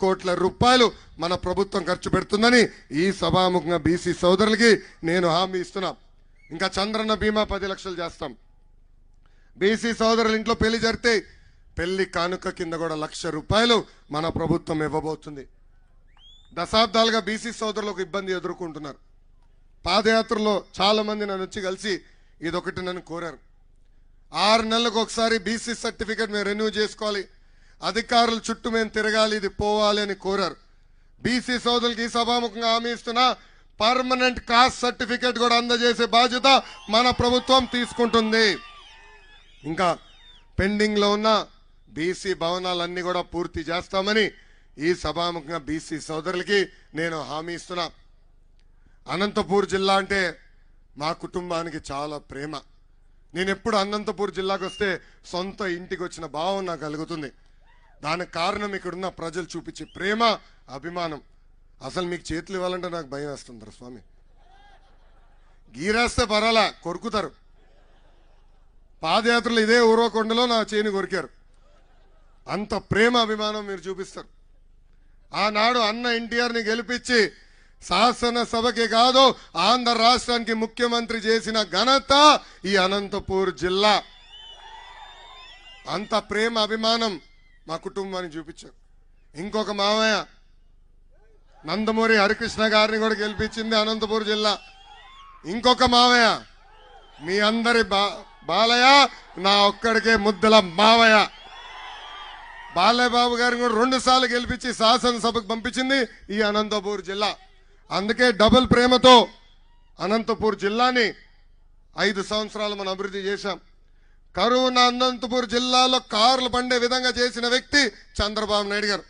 కోట్ల రూపాయలు మన ప్రభుత్వం ఖర్చు పెడుతుందని ఈ సభాముఖంగా బీసీ సోదరులకి నేను హామీ ఇస్తున్నా. ఇంకా చంద్రన్న బీమా 10 లక్షలు చేస్తాం. బీసీ సోదరుల ఇంట్లో పెళ్లి జరిగితే పెళ్లి కానుక కింద కూడా ₹1,00,000 మన ప్రభుత్వం ఇవ్వబోతుంది. దశాబ్దాలుగా బీసీ సోదరులు ఒక ఇబ్బంది ఎదుర్కొంటున్నారు. పాదయాత్రలో చాలా మంది నన్ను వచ్చి కలిసి ఇదొకటి నన్ను కోరారు. 6 నెలలకు ఒకసారి బీసీ సర్టిఫికేట్ మేము రెన్యూ చేసుకోవాలి, అధికారుల చుట్టూ మేము తిరగాలి, ఇది పోవాలి అని కోరారు. బీసీ సోదరులకి ఈ సభాముఖంగా హామీ ఇస్తున్నా, పర్మనెంట్ కాస్ట్ సర్టిఫికేట్ కూడా అందజేసే బాధ్యత మన ప్రభుత్వం తీసుకుంటుంది. ఇంకా పెండింగ్ లో ఉన్న బీసీ భవనాలన్నీ కూడా పూర్తి చేస్తామని ఈ సభాముఖంగా బీసీ సోదరులకి నేను హామీ ఇస్తున్నా. అనంతపూర్ జిల్లా అంటే మా కుటుంబానికి చాలా ప్రేమ. నేను ఎప్పుడు అనంతపూర్ జిల్లాకు వస్తే సొంత ఇంటికి వచ్చిన భావం నాకు కలుగుతుంది. దానికి కారణం ఇక్కడున్న ప్రజలు చూపించే ప్రేమ, అభిమానం. అసలు మీకు చేతులు ఇవ్వాలంటే నాకు భయం వేస్తుంది స్వామి. గీరేస్తే పర్వాలా, కొరుకుతారు. పాదయాత్రలు ఇదే ఊరవకొండలో నా చేని కొరికారు. అంత ప్రేమ అభిమానం మీరు చూపిస్తారు. ఆనాడు అన్న ఎన్టీఆర్ని గెలిపించి శాసనసభకి కాదు ఆంధ్ర రాష్ట్రానికి ముఖ్యమంత్రి చేసిన ఘనత ఈ అనంతపూర్ జిల్లా. అంత ప్రేమ అభిమానం మా కుటుంబాన్ని చూపించారు. ఇంకొక మామయ్య నందమూరి హరికృష్ణ గారిని కూడా గెలిపించింది అనంతపూర్ జిల్లా. ఇంకొక మామయ్య మీ అందరి బాలయ్య, నా ఒక్కడికే ముద్దల మావయ్య బాలయ్య బాబు గారిని కూడా 2 సార్లు గెలిపించి శాసనసభకు పంపించింది ఈ అనంతపూర్ జిల్లా. అందుకే డబుల్ ప్రేమతో అనంతపూర్ జిల్లాని 5 సంవత్సరాలు మనం అభివృద్ధి చేశాం. కరువున అనంతపూర్ జిల్లాలో కార్లు పండే విధంగా చేసిన వ్యక్తి చంద్రబాబు నాయుడు గారు.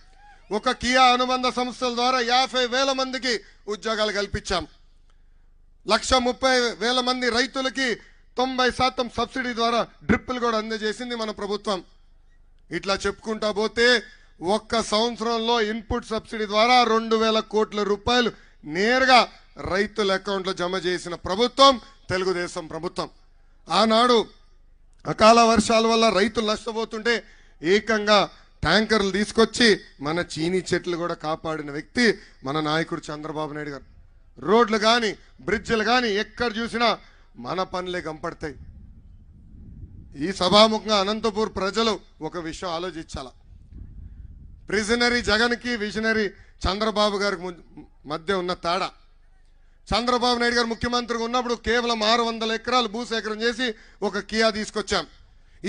ఒక కియా అనుబంధ సంస్థల ద్వారా 50,000 మందికి ఉద్యోగాలు కల్పించాం. 130,000 మంది రైతులకి 90% సబ్సిడీ ద్వారా డ్రిప్పులు కూడా అందజేసింది మన ప్రభుత్వం. ఇట్లా చెప్పుకుంటా పోతే ఒక్క సంవత్సరంలో ఇన్పుట్ సబ్సిడీ ద్వారా 2,000 కోట్ల రూపాయలు నేరుగా రైతుల అకౌంట్లో జమ చేసిన ప్రభుత్వం తెలుగుదేశం ప్రభుత్వం. ఆనాడు అకాల వర్షాల వల్ల రైతులు నష్టపోతుంటే ఏకంగా ట్యాంకర్లు తీసుకొచ్చి మన చీనీ చెట్లు కూడా కాపాడిన వ్యక్తి మన నాయకుడు చంద్రబాబు నాయుడు గారు. రోడ్లు కానీ బ్రిడ్జిలు కానీ ఎక్కడ చూసినా మన పనులే కనపడతాయి. ఈ సభాముఖంగా అనంతపూర్ ప్రజలు ఒక విషయం ఆలోచించాల. ప్రిజనరీ జగన్కి విజనరీ చంద్రబాబు గారికి మధ్య ఉన్న తేడా. చంద్రబాబు నాయుడు గారు ముఖ్యమంత్రిగా ఉన్నప్పుడు కేవలం 600 ఎకరాలు భూసేకరణ చేసి ఒక కియా తీసుకొచ్చాం.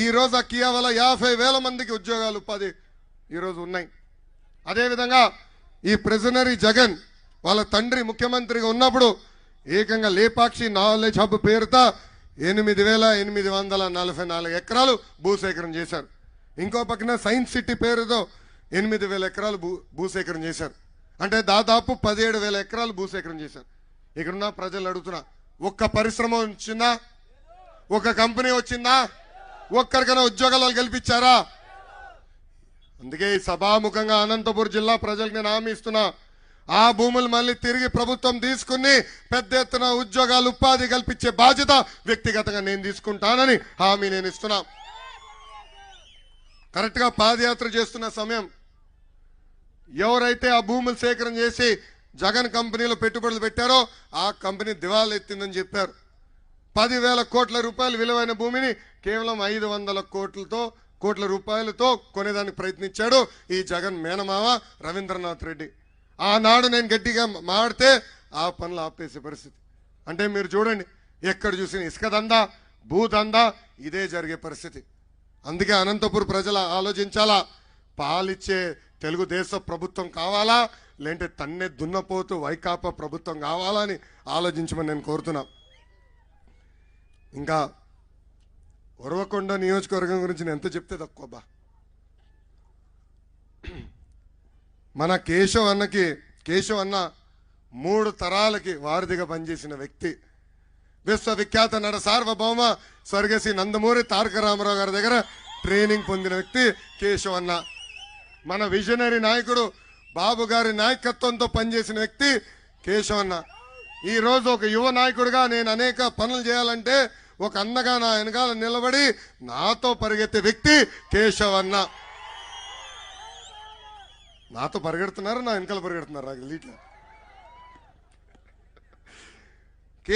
ఈరోజు ఆ కియా వల్ల 50,000 మందికి ఉద్యోగాలు ఉపాధి ఈరోజు ఉన్నాయి. అదేవిధంగా ఈ ప్రిజనరీ జగన్ వాళ్ళ తండ్రి ముఖ్యమంత్రిగా ఉన్నప్పుడు ఏకంగా లేపాక్షి నాలెడ్జ్ హబ్ పేరుతో 8,844 ఎకరాలు భూసేకరణ చేశారు. ఇంకో పక్కన సైన్స్ సిటీ పేరుతో 8,000 ఎకరాలు భూసేకరణ చేశారు. అంటే దాదాపు 17,000 ఎకరాలు భూసేకరణ చేశారు. ఇక్కడున్న ప్రజలు అడుగుతున్నా, ఒక్క పరిశ్రమ వచ్చిందా? ఒక కంపెనీ వచ్చిందా? ఒక్కరికైనా ఉద్యోగాలు కల్పించారా? అందుకే ఈ సభాముఖంగా అనంతపూర్ జిల్లా ప్రజలకు నేను హామీ ఇస్తున్నా, ఆ భూములు మళ్ళీ తిరిగి ప్రభుత్వం తీసుకుని పెద్ద ఎత్తున ఉద్యోగాలు ఉపాధి కల్పించే బాధ్యత వ్యక్తిగతంగా నేను తీసుకుంటానని హామీ నేను ఇస్తున్నా. కరెక్ట్ గా పాదయాత్ర చేస్తున్న సమయం ఎవరైతే ఆ భూములు సేకరణ చేసి జగన్ కంపెనీలో పెట్టుబడులు పెట్టారో ఆ కంపెనీ దివాలా ఎత్తిందని చెప్పారు. 10,000 కోట్ల రూపాయలు విలువైన భూమిని కేవలం 500 కోట్ల రూపాయలతో కొనేదానికి ప్రయత్నించాడు ఈ జగన్ మేనమావ రవీంద్రనాథ్ రెడ్డి. ఆనాడు నేను గట్టిగా మాడితే ఆ పనులు ఆపేసే పరిస్థితి. అంటే మీరు చూడండి, ఎక్కడ చూసిన ఇసుక దందా, భూదందా ఇదే జరిగే పరిస్థితి. అందుకే అనంతపూర్ ప్రజలు ఆలోచించాలా, పాలిచ్చే తెలుగుదేశ ప్రభుత్వం కావాలా, లేదంటే తన్నే దున్నపోతూ వైకాపా ప్రభుత్వం కావాలా అని ఆలోచించమని నేను కోరుతున్నా. ఇంకా ఉరవకొండ నియోజకవర్గం గురించి నేను ఎంత చెప్తే తక్కువ. మన కేశవ్ అన్న 3 తరాలకి వారధిగా పనిచేసిన వ్యక్తి. విశ్వవిఖ్యాత నట సార్వభౌమ స్వర్గశ్రీ నందమూరి తారక రామారావు గారి దగ్గర ట్రైనింగ్ పొందిన వ్యక్తి కేశవ్ అన్న. మన విజనరీ నాయకుడు బాబు గారి నాయకత్వంతో పనిచేసిన వ్యక్తి కేశవ్ అన్న. ఈరోజు ఒక యువ నాయకుడిగా నేను అనేక పనులు చేయాలంటే ఒక అన్నగా నా వెనకాల నిలబడి నాతో పరిగెత్తే వ్యక్తి కేశవ్ అన్న. నాతో పరిగెడుతున్నారు, నా వెనకాల పరిగెడుతున్నారు నాకు ఇట్లా